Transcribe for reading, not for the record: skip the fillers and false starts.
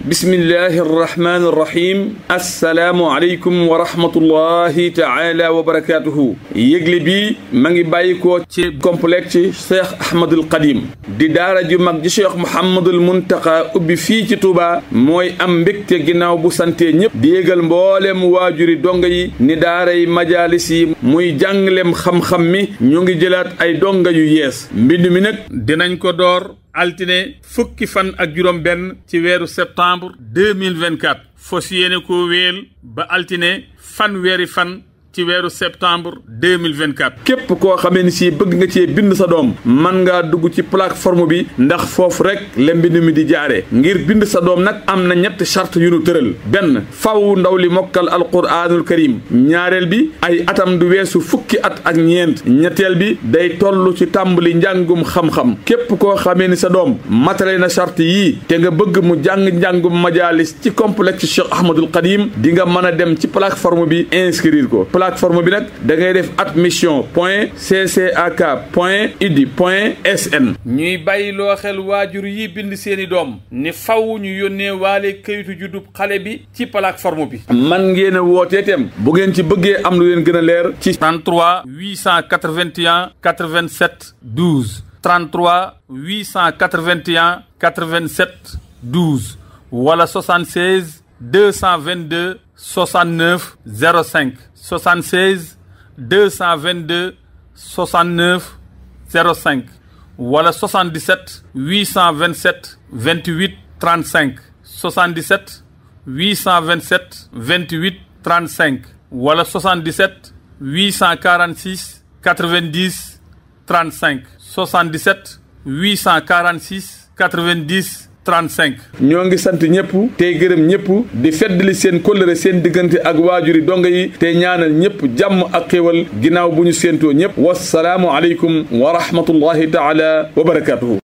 bismillahi arrahmani irrahim assalaamu aleykum wa rahmatullahi taala wa barakatuhu yëgle bi ma ngi bàyyikoo ci complexe Cheikh Ahmadul Khadim di daara ju mag ji Cheikh Mouhamadul Muntaqa ubbi fii ci Touba mooy am mbégte ginnaaw bu sante ñëpp di yégal mboolem waajuri donga yi ni daaray majalis yi muy jànglem xam-xam mi ñu ngi jëlaat ay donga yu yees mbind mi nag dinañ ko door altine fukki fan ak juróom benn ci weeru septembre 2024 fos yéene ko wéel ba altine fanweeri fan ci weeru septembre 2024 képp koo xamee ni si bëgg nga cee bind sa doom mën ngaa dugg ci plateforme bi ndax foofu rek la mbind mi di jaare ngir bind sa doom nag am na ñetti charte yu nu tëral benn faw ndaw li mokkal alquraanul karim ñaareel bi ay atam du weesu fukki at ak ñeent ñetteel bi day toll ci tàmbali njàngum xam-xam képp koo xamee ni sa doom matale na charte yii te nga bëgg mu jàng njàngum majalis ci complexe Cheikh Ahmadul Khadim di nga mën a dem ci plateforme bi inscrire ko plateforme bi nag da ngay def admission point ccak point idi point sn ñuy bàyyi loo xel waajur yi bind seeni doom ni faw ñu yónnee waale kayitu juddub xale bi ci plateforme bi man ngeen a wootee tem bu ngeen ci bëggee am lu leen gën a leer ci 33 881 87 12 33 881 87 12 wala 76 222 69 05 76 222 69 05 wala 77 827 28 35 77 827 28 35 wala 77 846 90 35 77 846 90 35 ñoo ngi sant ñëpp tey gërëm ñëpp di feddali seen kóllëre seen diggante ak waajuri donga yi te ñaanal ñëpp jàmm ak xéwal ginnaaw bu ñu séentoo ñëpp wasalaamu aleykum wa rahmatullahi taala wa barakatuhu